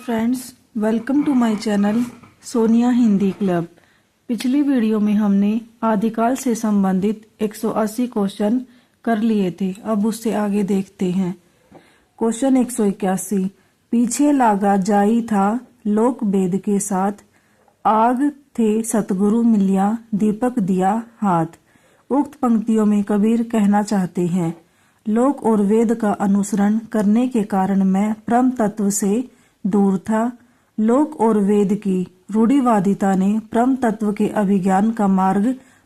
Friends, welcome to my channel Sonia Hindi club. पिछली वीडियो में हमने आदिकाल से संबंधित 180 क्वेश्चन कर लिए थे। अब उससे आगे देखते हैं। क्वेश्चन 181, पीछे लागा जाई था लोक वेद के साथ, आग थे सतगुरु मिलिया दीपक दिया हाथ। उक्त पंक्तियों में कबीर कहना चाहते हैं, लोक और वेद का अनुसरण करने के कारण मैं परम तत्व से दूर था। लोक और वेद की रूढ़िवादिता ने परम तत्व के अभिज्ञान का मार्ग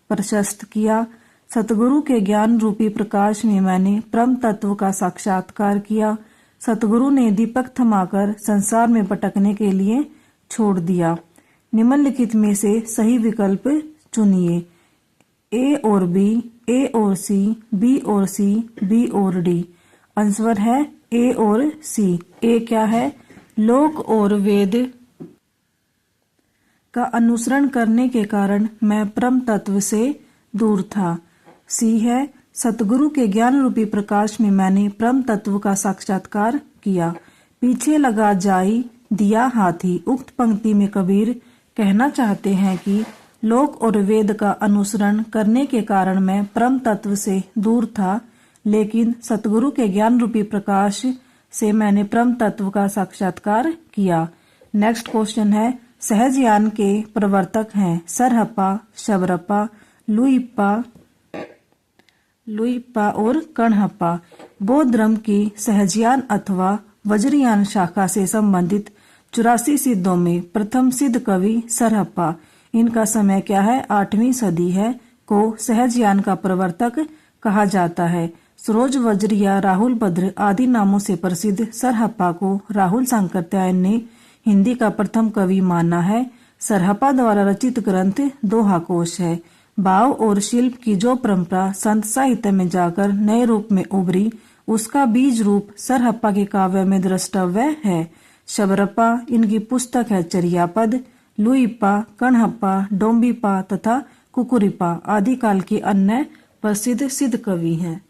प्रशस्त किया। सतगुरु के ज्ञान रूपी प्रकाश में मैंने परम तत्व का साक्षात्कार किया। सतगुरु ने दीपक थमाकर संसार में भटकने के लिए छोड़ दिया। निम्नलिखित में से सही विकल्प चुनिए। ए और बी, ए और सी, बी और सी, बी और डी। आंसर है ए और सी। ए क्या है? लोक और वेद का अनुसरण करने के कारण मैं परम तत्व से दूर था। सी है, सतगुरु के ज्ञान रूपी प्रकाश में मैंने परम तत्व का साक्षात्कार किया। पीछे लगा जाई दिया हाथी। उक्त पंक्ति में कबीर कहना चाहते हैं कि लोक और वेद का अनुसरण करने के कारण मैं परम तत्व से दूर था, लेकिन सतगुरु के ज्ञान रूपी प्रकाश से मैंने परम तत्व का साक्षात्कार किया। नेक्स्ट क्वेश्चन है, सहजयान के प्रवर्तक हैं सरहप्पा, शबरप्पा, लुइप्पा और कणहप्पा। बौद्ध धर्म की सहजयान अथवा वज्रयान शाखा से संबंधित 84 सिद्धों में प्रथम सिद्ध कवि सरहप्पा, इनका समय क्या है? 8वीं सदी है, को सहजयान का प्रवर्तक कहा जाता है। सरोज वज्र या राहुल भद्र आदि नामों से प्रसिद्ध सरहप्पा को राहुल सांकृत्यायन ने हिंदी का प्रथम कवि माना है। सरहप्पा द्वारा रचित ग्रंथ दोहाकोश है। भाव और शिल्प की जो परंपरा संत साहित्य में जाकर नए रूप में उभरी, उसका बीज रूप सरहप्पा के काव्य में द्रष्टव्य है। शबरप्पा, इनकी पुस्तक है चर्यापद। लुइप्पा, कणहप्पा, डोम्बिप्पा तथा कुकुरिप्पा आदि काल के अन्य प्रसिद्ध सिद्ध कवि हैं।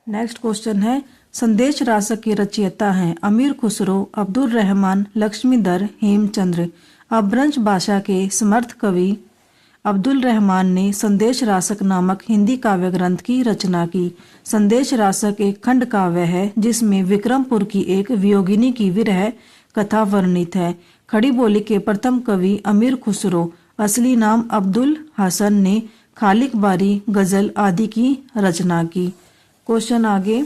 नेक्स्ट क्वेश्चन है, संदेश रासक के रचयिता हैं अमीर खुसरो, अब्दुल रहमान, लक्ष्मीधर, हेमचंद्र। अभ्रंश भाषा के समर्थ कवि अब्दुल रहमान ने संदेश रासक नामक हिंदी काव्य ग्रंथ की रचना की। संदेश रासक एक खंड काव्य है जिसमें विक्रमपुर की एक वियोगिनी की विरह कथा वर्णित है। खड़ी बोली के प्रथम कवि अमीर खुसरो, असली नाम अब्दुल हसन, ने खालिक बारी, गजल आदि की रचना की। क्वेश्चन आगे,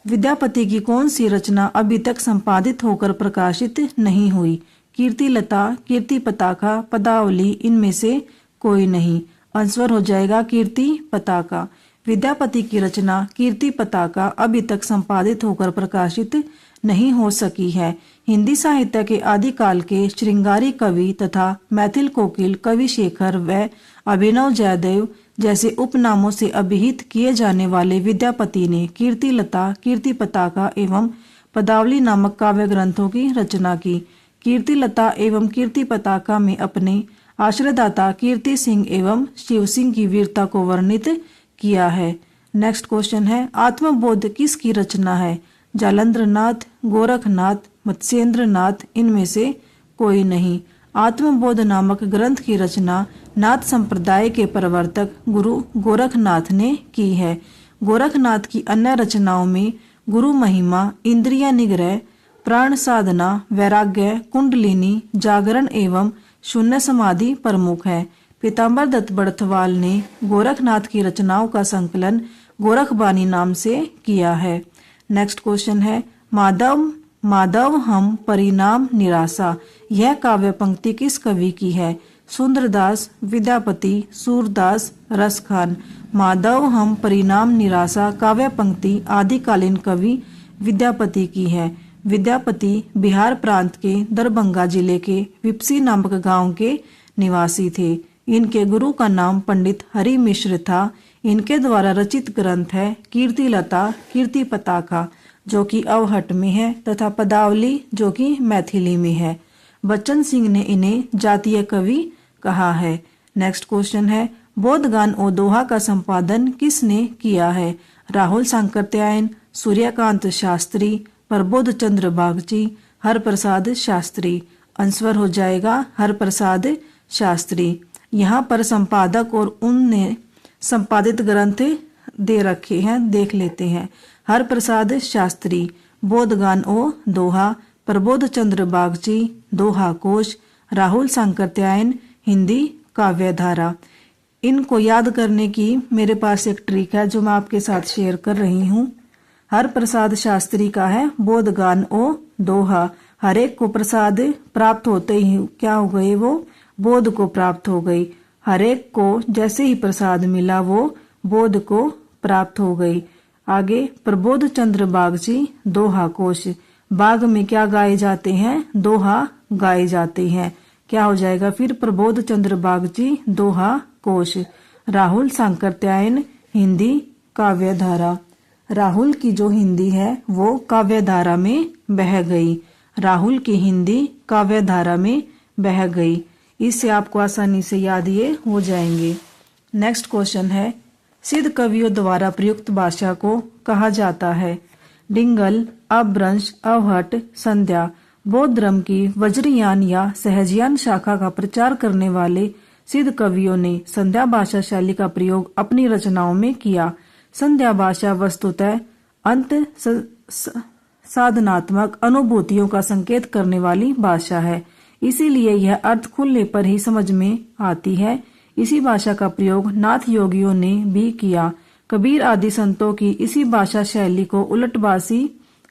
विद्यापति की कौन सी रचना अभी तक संपादित होकर प्रकाशित नहीं हुई? कीर्ति लता, कीर्ति पताका, पदावली, इनमें से कोई नहीं। आंसर हो जाएगा कीर्ति पताका। विद्यापति की रचना कीर्ति पताका अभी तक संपादित होकर प्रकाशित नहीं हो सकी है। हिंदी साहित्य के आदिकाल के श्रृंगारी कवि तथा मैथिल कोकिल कवि शेखर व अभिनव जयदेव जैसे उपनामों से अभिहित किए जाने वाले विद्यापति ने कीर्ति लता, कीर्ति पताका एवं पदावली नामक काव्य ग्रंथों की रचना की। कीर्ति लता एवं कीर्ति पताका में अपने आश्रयदाता कीर्ति सिंह एवं शिव सिंह की वीरता को वर्णित किया है। नेक्स्ट क्वेश्चन है, आत्मबोध किसकी रचना है? जालंधरनाथ, गोरखनाथ, मत्स्येंद्रनाथ, इनमें से कोई नहीं। आत्मबोध नामक ग्रंथ की रचना नाथ संप्रदाय के प्रवर्तक गुरु गोरखनाथ ने की है। गोरखनाथ की अन्य रचनाओं में गुरु महिमा, इंद्रिय निग्रह, प्राण साधना, वैराग्य, कुंडलिनी, जागरण एवं शून्य समाधि प्रमुख है। पीताम्बर दत्त बड़थवाल ने गोरखनाथ की रचनाओं का संकलन गोरखबानी नाम से किया है। नेक्स्ट क्वेश्चन है, माधव हम परिणाम निराशा। यह काव्य पंक्ति किस कवि की है? सुंदरदास, विद्यापति, सूरदास, रसखान। माधव हम परिणाम निराशा काव्य पंक्ति आदिकालीन कवि विद्यापति की है। विद्यापति बिहार प्रांत के दरभंगा जिले के विपसी नामक गांव के निवासी थे। इनके गुरु का नाम पंडित हरि मिश्र था। इनके द्वारा रचित ग्रंथ है कीर्ति लता, कीर्ति पताका, जो कि अवहट में है, तथा पदावली, जो कि मैथिली में है। बच्चन सिंह ने इन्हें जातीय कवि कहा है। नेक्स्ट क्वेश्चन है, बोधगान और दोहा का संपादन किसने किया है? राहुल सांकृत्यायन, सूर्यकांत शास्त्री, प्रबोध चंद्र बागची, हरप्रसाद शास्त्री। आंसर हो जाएगा हरप्रसाद शास्त्री। यहाँ पर संपादक और उनने संपादित ग्रंथ दे रखे हैं, देख लेते हैं। हरप्रसाद शास्त्री बोधगान ओ दोहा, प्रबोध चंद्र बागची दोहा कोश, राहुल सांकृत्यायन हिंदी काव्यधारा। इनको याद करने की मेरे पास एक ट्रिक है जो मैं आपके साथ शेयर कर रही हूँ। हरप्रसाद शास्त्री का है बोधगान ओ दोहा। हर एक को प्रसाद प्राप्त होते ही क्या हो गए, वो बोध को प्राप्त हो गई। हर एक को जैसे ही प्रसाद मिला वो बोध को प्राप्त हो गई। आगे प्रबोध चंद्र बागची दोहा कोश। बाग में क्या गाए जाते हैं, दोहा गाए जाते हैं। क्या हो जाएगा फिर, प्रबोध चंद्र बागची दोहा कोश। राहुल सांकृत्यायन हिंदी काव्यधारा। राहुल की जो हिंदी है वो काव्यधारा में बह गई। राहुल की हिंदी काव्यधारा में बह गई। इससे आपको आसानी से याद ये हो जाएंगे। नेक्स्ट क्वेश्चन है, सिद्ध कवियों द्वारा प्रयुक्त भाषा को कहा जाता है। डिंगल, अपभ्रंश, अवहट, संध्या। बौद्ध धर्म की वज्रयान या सहजयान शाखा का प्रचार करने वाले सिद्ध कवियों ने संध्या भाषा शैली का प्रयोग अपनी रचनाओं में किया। संध्या भाषा वस्तुतः अंत साधनात्मक अनुभूतियों का संकेत करने वाली भाषा है, इसीलिए यह अर्थ खुलने पर ही समझ में आती है। इसी भाषा का प्रयोग नाथ योगियों ने भी किया। कबीर आदि संतों की इसी भाषा शैली को उलटभाषी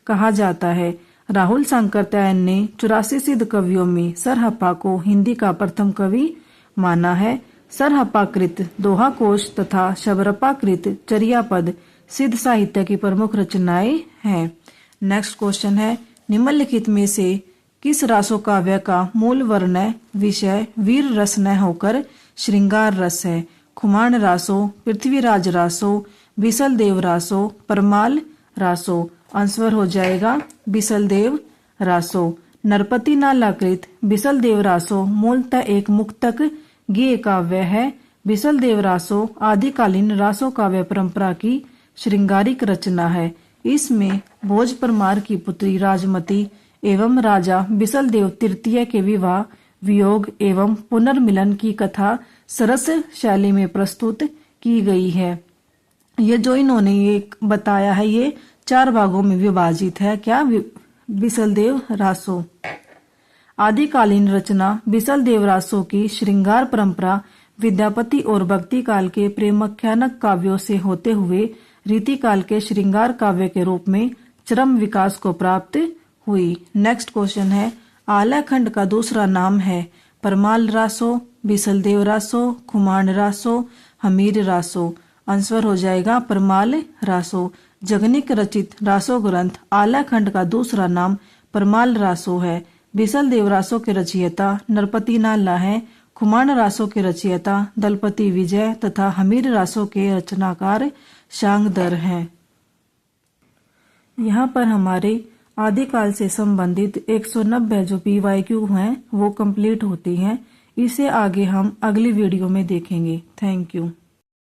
कहा जाता है। राहुल सांकृत्यायन ने 84 सिद्ध कवियों में सरहप्पा को हिंदी का प्रथम कवि माना है। सरहप्पाकृत दोहा कोश तथा शबरप्पाकृत चर्यापद सिद्ध साहित्य की प्रमुख रचनाएं हैं। नेक्स्ट क्वेश्चन है, निम्नलिखित में से किस रासो काव्य का मूल वर्ण विषय वीर रस न होकर श्रृंगार रस है? खुमान रासो, पृथ्वीराज रासो, बिसलदेव रासो, परमाल रासो। आंसर हो जाएगा बिसलदेव रासो। नरपति नालाकृत बिसलदेव रासो मूलतः एक मुक्तक गेय काव्य है। बिसलदेव रासो आदिकालीन रासो काव्य परंपरा की श्रृंगारिक रचना है। इसमें भोज परमार की पुत्री राजमती एवं राजा बिसलदेव तृतीय के विवाह, वियोग एवं पुनर्मिलन की कथा सरस शैली में प्रस्तुत की गई है। ये जो इन्होंने ये बताया है ये 4 भागों में विभाजित है। क्या? बिसलदेव रासो। आदिकालीन रचना बिसलदेव रासो की श्रृंगार परंपरा विद्यापति और भक्ति काल के प्रेमाख्यानक काव्यों से होते हुए रीति काल के श्रृंगार काव्य के रूप में चरम विकास को प्राप्त हुई। नेक्स्ट क्वेश्चन है, आला खंड का दूसरा नाम है परमाल रासो, बिसलदेव रासो, खुमान रासो, हमीर रासो। आंसर हो जाएगा परमाल रासो। जगनिक रचित रासो ग्रंथ आला खंड का दूसरा नाम परमाल रासो है। बिसलदेव रासो के रचयिता नरपति नाला है। खुमान रासो के रचयिता दलपति विजय तथा हमीर रासो के रचनाकार शांगदर हैं। यहाँ पर हमारे आदिकाल से संबंधित 190 जो PYQ हैं वो कंप्लीट होती हैं। इसे आगे हम अगली वीडियो में देखेंगे। Thank you.